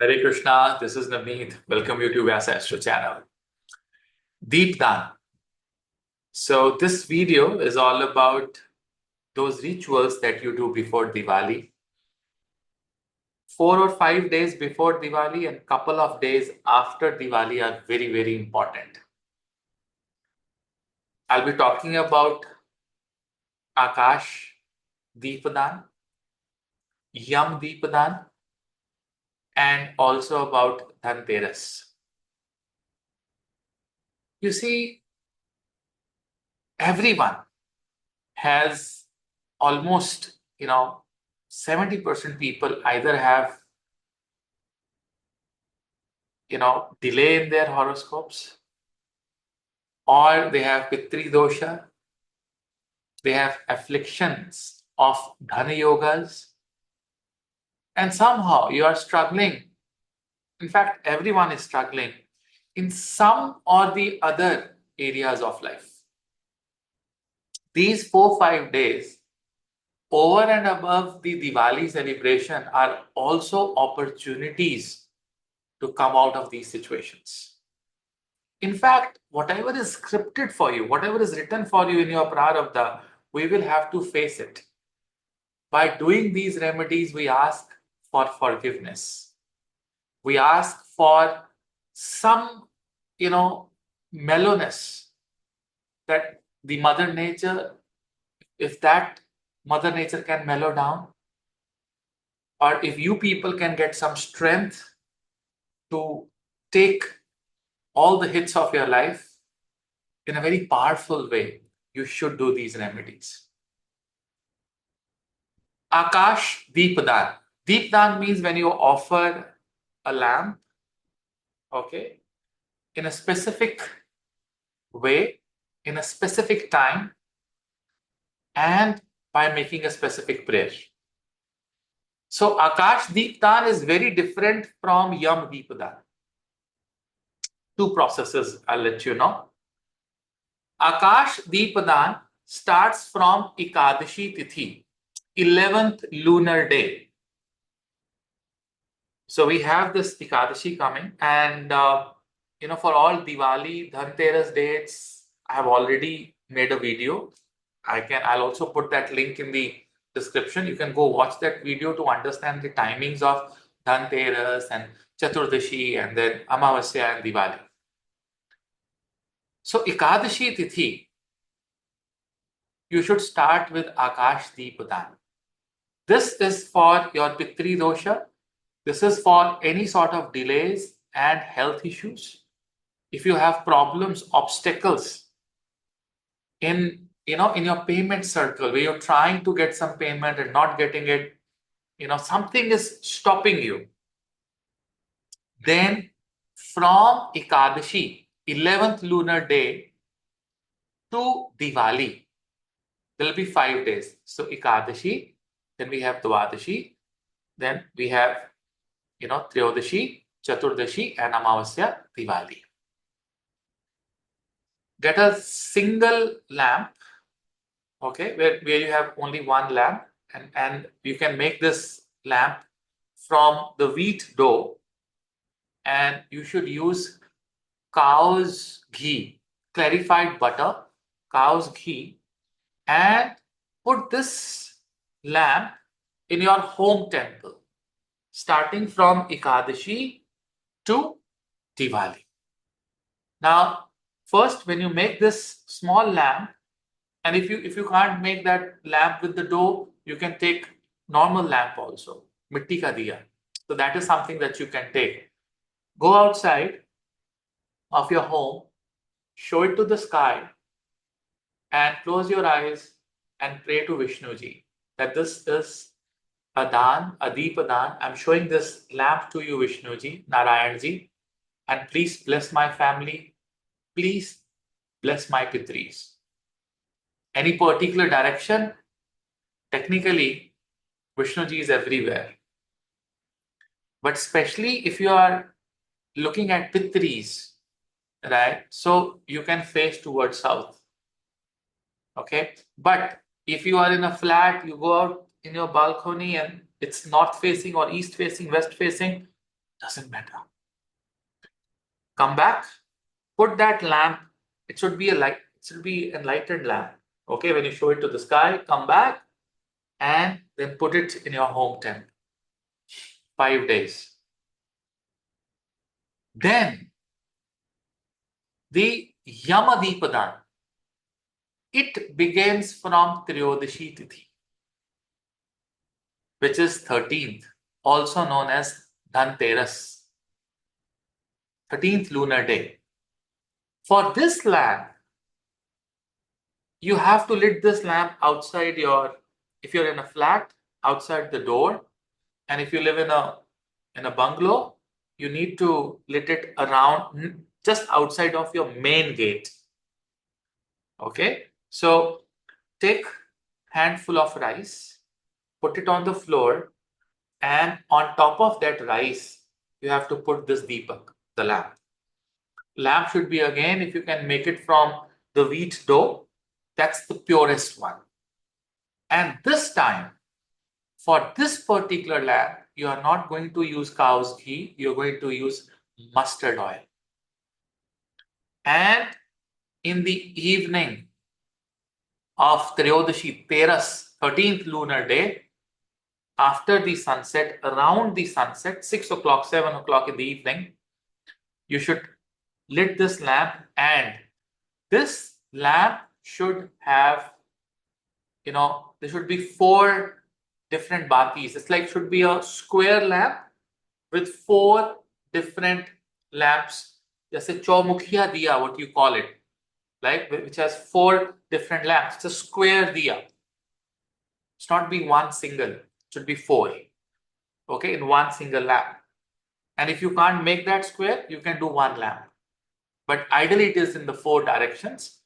Hare Krishna, this is Navneet. Welcome you to Vyasa Astro channel. Deep Daan. So this video is all about those rituals that you do before Diwali. 4 or 5 days before Diwali and couple of days after Diwali are very, very important. I'll be talking about Aakash Deepadaan, Yam Deepadaan, and also about Dhanteras. You see, everyone has almost, 70% people either have, delay in their horoscopes, or they have Pitri dosha, they have afflictions of Dhana yogas, and somehow you are struggling. In fact, everyone is struggling in some or the other areas of life. These 4 5 days over and above the Diwali celebration are also opportunities to come out of these situations. In fact, whatever is scripted for you, whatever is written for you in your prarabdha, we will have to face it. By doing these remedies, we ask for forgiveness. We ask for some, mellowness that the Mother Nature, if that Mother Nature can mellow down, or if you people can get some strength to take all the hits of your life in a very powerful way, you should do these remedies. Aakash Deepadaan. Deepdaan means when you offer a lamp, okay, in a specific way, in a specific time, and by making a specific prayer. So Aakash Deepdaan is very different from Yam Deepdaan. Two processes, I'll let you know. Aakash Deepadaan starts from Ekadashi Tithi, 11th lunar day. So we have this Ekadashi coming, and for all Diwali, Dhanteras dates, I have already made a video. I'll also put that link in the description. You can go watch that video to understand the timings of Dhanteras and Chaturdashi and then Amavasya and Diwali. So Ekadashi Tithi, you should start with Aakash Deepadaan. This is for your Pitri dosha. This is for any sort of delays and health issues. If you have problems, obstacles in your payment circle, where you're trying to get some payment and not getting it, something is stopping you. Then from Ekadashi, 11th lunar day, to Diwali, there'll be 5 days. So Ekadashi, then we have Dwadashi, then we have, Triyodashi, Chaturdashi, and Amavasya, Diwali. Get a single lamp, okay, where you have only one lamp, and you can make this lamp from the wheat dough, and you should use cow's ghee, clarified butter, cow's ghee, and put this lamp in your home temple, starting from Ekadashi to Diwali. Now, first, when you make this small lamp, and if you can't make that lamp with the dough, you can take normal lamp also, mitti ka diya. So that is something that you can take. Go outside of your home, show it to the sky, and close your eyes and pray to Vishnuji that this is a Daan, a Deepadaan. I'm showing this lamp to you, Vishnuji, Narayanji, and please bless my family. Please bless my Pitris. Any particular direction? Technically, Vishnuji is everywhere. But especially if you are looking at Pitris, right? So you can face towards south. Okay. But if you are in a flat, you go out in your balcony and it's north facing or east facing, west facing, Doesn't matter. Come back, put that lamp. It should be it should be enlightened lamp. Okay, when you show it to the sky, come back and then put it in your home temple. 5 days. Then the Yamadipadan, it begins from Triyodashi Tithi, which is 13th, also known as Dhanteras, 13th lunar day. For this lamp, you have to lit this lamp outside if you're in a flat, outside the door, and if you live in a bungalow, you need to lit it around, just outside of your main gate. Okay, so take handful of rice, put it on the floor, and on top of that rice, you have to put this deepak, the lamp. Lamp should be, again, if you can make it from the wheat dough, that's the purest one. And this time, for this particular lamp, you are not going to use cow's ghee, you're going to use mustard oil. And in the evening of Triyodashi, Teras, 13th lunar day, after the sunset, around the sunset, 6 o'clock, 7 o'clock in the evening, you should lit this lamp, and this lamp should have, there should be 4 different batis. It's like should be a square lamp with 4 different lamps. Just a chaumukhiya diya, what you call it, like which has 4 different lamps. It's a square diya. It's not be one single. It should be 4. Okay, in one single lamp. And if you can't make that square, you can do one lamp. But ideally, it is in the 4 directions.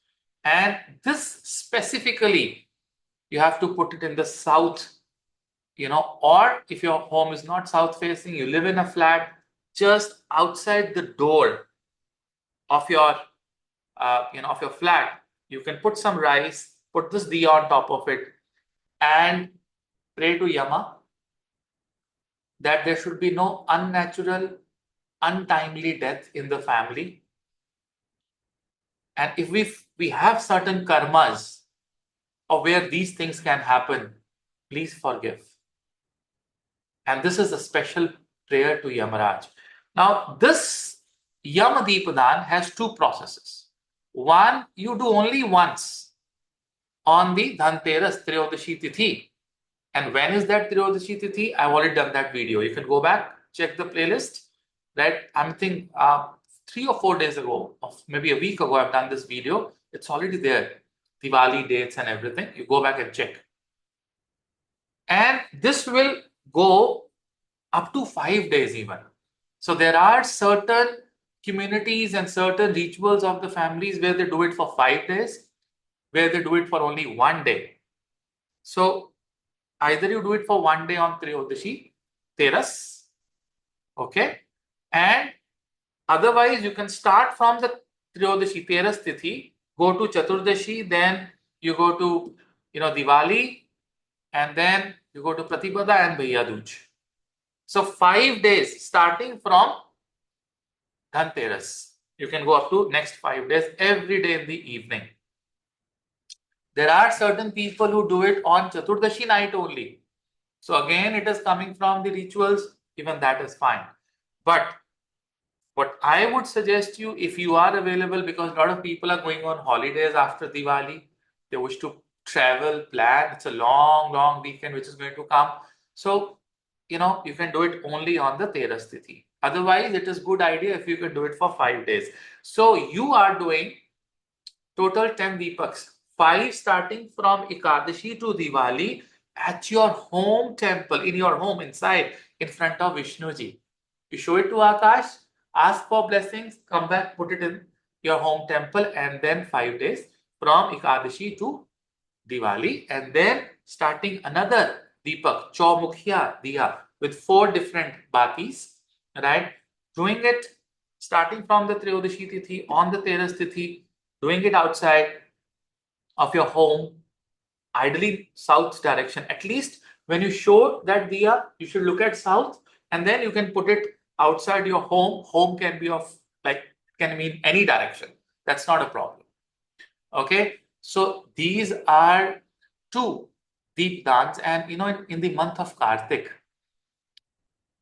And this specifically, you have to put it in the south, or if your home is not south facing, you live in a flat, just outside the door of your, of your flat, you can put some rice, put this diya on top of it, and pray to Yama that there should be no unnatural, untimely death in the family. And if we have certain karmas of where these things can happen, please forgive. And this is a special prayer to Yamaraj. Now, this Yamadipadan has 2 processes. One, you do only once on the Dhanteras Triyodashi Tithi. And when is that Triyodashi Tithi? I've already done that video. You can go back, check the playlist. Right? I'm thinking 3 or 4 days ago, or maybe a week ago, I've done this video. It's already there. Diwali dates and everything. You go back and check. And this will go up to 5 days even. So there are certain communities and certain rituals of the families where they do it for 5 days, where they do it for only 1 day. So either you do it for 1 day on Triyodashi, Teras, okay, and otherwise you can start from the Triyodashi, Teras Tithi, go to Chaturdashi, then you go to, Diwali, and then you go to Pratipada and Bhaiya Dooj. So 5 days starting from Dhanteras. You can go up to next 5 days, every day in the evening. There are certain people who do it on Chaturdashi night only. So again, it is coming from the rituals, even that is fine. But what I would suggest you, if you are available, because a lot of people are going on holidays after Diwali, they wish to travel, plan. It's a long, long weekend which is going to come. So, you can do it only on the Teras Tithi. Otherwise, it is good idea if you can do it for 5 days. So you are doing total 10 Deepaks, 5 starting from Ekadashi to Diwali at your home temple, in your home, inside, in front of Vishnuji. You show it to Aakash, ask for blessings, come back, put it in your home temple, and then 5 days from Ekadashi to Diwali, and then starting another Deepak, Chaumukhiya Diya, with 4 different batis, right? Doing it starting from the Triyodashi Tithi, on the Teras Tithi, doing it outside of your home, ideally south direction. At least when you show that diya, you should look at south, and then you can put it outside your home, home can be of like, can mean any direction. That's not a problem. Okay. So these are two deep dance. And in the month of Kartik,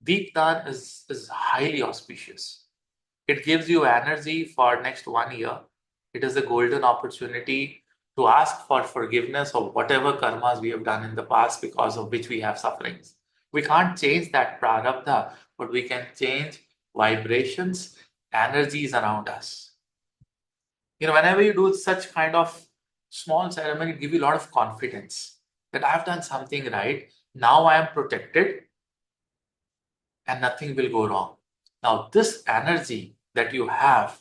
deep dance is highly auspicious. It gives you energy for next 1 year. It is a golden opportunity to ask for forgiveness of whatever karmas we have done in the past because of which we have sufferings. We can't change that prarabdha, but we can change vibrations, energies around us. Whenever you do such kind of small ceremony, it give you a lot of confidence that I've done something right. Now I am protected and nothing will go wrong. Now, this energy that you have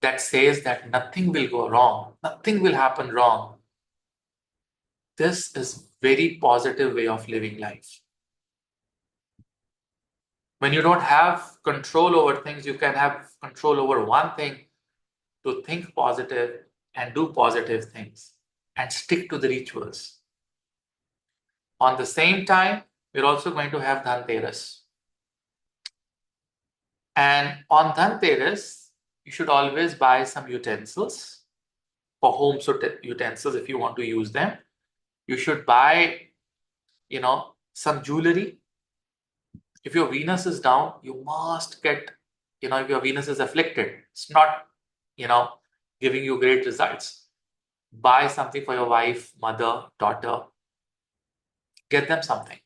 that says that nothing will go wrong, nothing will happen wrong, this is very positive way of living life. When you don't have control over things, you can have control over one thing, to think positive and do positive things and stick to the rituals. On the same time, we're also going to have Dhanteras. And on Dhanteras, you should always buy some utensils for home utensils if you want to use them. You should buy, some jewelry. If your Venus is down, you must get, if your Venus is afflicted, it's not, giving you great results. Buy something for your wife, mother, daughter. Get them something,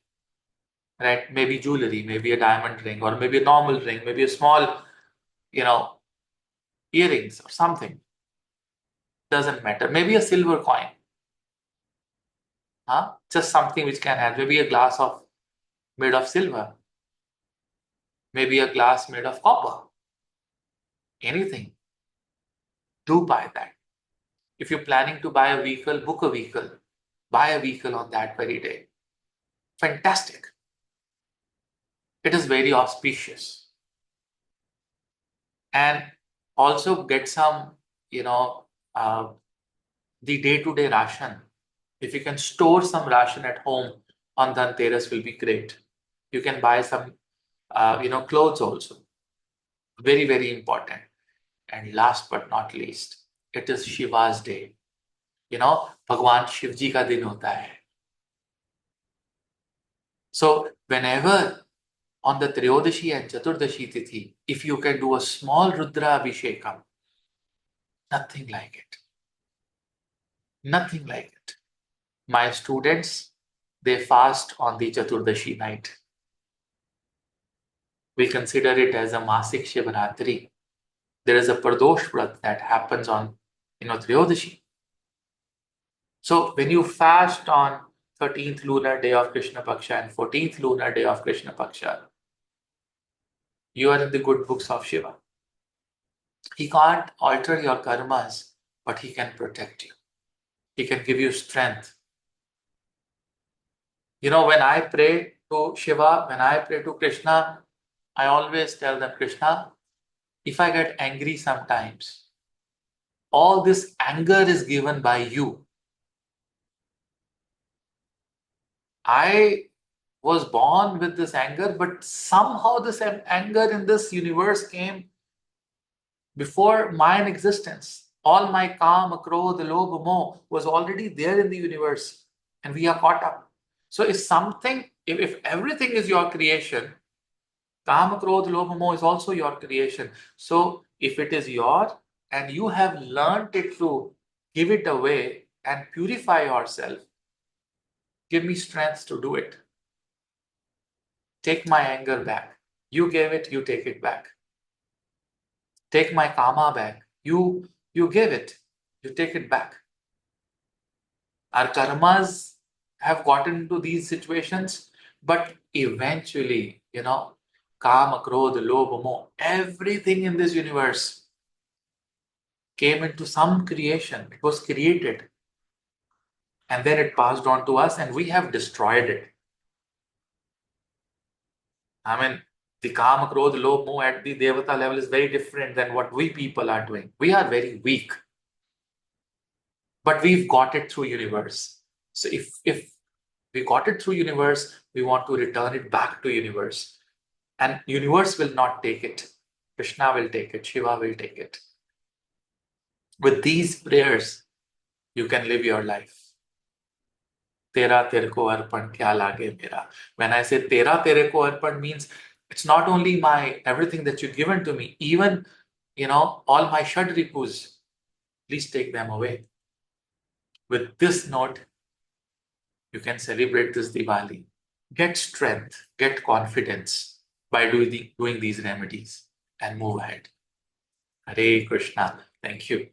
right? Maybe jewelry, maybe a diamond ring, or maybe a normal ring, maybe a small, earrings or something. Doesn't matter. Maybe a silver coin. Huh? Just something which can have, maybe a glass of made of silver, maybe a glass made of copper. Anything. Do buy that. If you're planning to buy a vehicle, book a vehicle. Buy a vehicle on that very day. Fantastic. It is very auspicious. And also get some, the day-to-day ration. If you can store some ration at home on Dhanteras will be great. You can buy some, clothes also. Very, very important. And last but not least, it is Shiva's day. Bhagwan Shiv Ji ka din hota hai. So whenever on the Triyodashi and Chaturdashi Tithi, if you can do a small Rudra Abhishekam, nothing like it. Nothing like it. My students, they fast on the Chaturdashi night. We consider it as a Masik Shivratri. There is a Pradosh Vrat that happens on, Triyodashi. So when you fast on 13th lunar day of Krishna Paksha and 14th lunar day of Krishna Paksha, you are in the good books of Shiva. He can't alter your karmas, but he can protect you. He can give you strength. When I pray to Shiva, when I pray to Krishna, I always tell them, Krishna, if I get angry sometimes, all this anger is given by you. I was born with this anger, but somehow this anger in this universe came before mine existence. All my kama, krodha, lobha, moh was already there in the universe, and we are caught up. So if everything is your creation, kama, krodha, lobha, moh is also your creation. So if it is yours and you have learned it to give it away and purify yourself, give me strength to do it. Take my anger back. You gave it, you take it back. Take my karma back. You gave it, you take it back. Our karmas have gotten into these situations, but eventually, kama, krodha, lobha, moh, everything in this universe came into some creation. It was created. And then it passed on to us and we have destroyed it. I mean, the Kama, Krodha, Lobha, Moh at the Devata level is very different than what we people are doing. We are very weak. But we've got it through universe. So if we got it through universe, we want to return it back to universe. And universe will not take it. Krishna will take it. Shiva will take it. With these prayers, you can live your life. Tera tere ko arpan kya lage mera. When I say tera tere ko arpan means it's not only my everything that you've given to me, even all my shadripus, please take them away. With this note, you can celebrate this Diwali. Get strength, get confidence by doing these remedies and move ahead. Hare Krishna. Thank you.